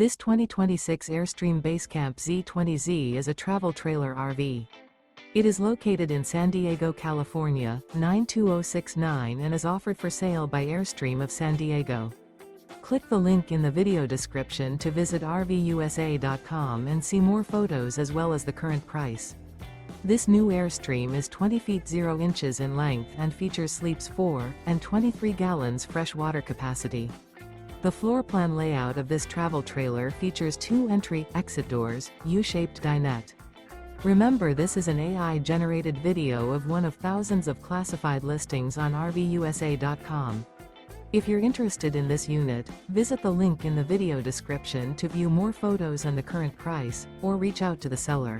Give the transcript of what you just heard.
This 2026 Airstream Basecamp Xe is a travel trailer RV. It is located in San Diego, California, 92069 and is offered for sale by Airstream of San Diego. Click the link in the video description to visit RVUSA.com and see more photos as well as the current price. This new Airstream is 20 feet 0 inches in length and features sleeps 4 and 23 gallons fresh water capacity. The floor plan layout of this travel trailer features 2 entry-exit doors, U-shaped dinette. Remember, this is an AI-generated video of one of thousands of classified listings on RVUSA.com. If you're interested in this unit, visit the link in the video description to view more photos and the current price, or reach out to the seller.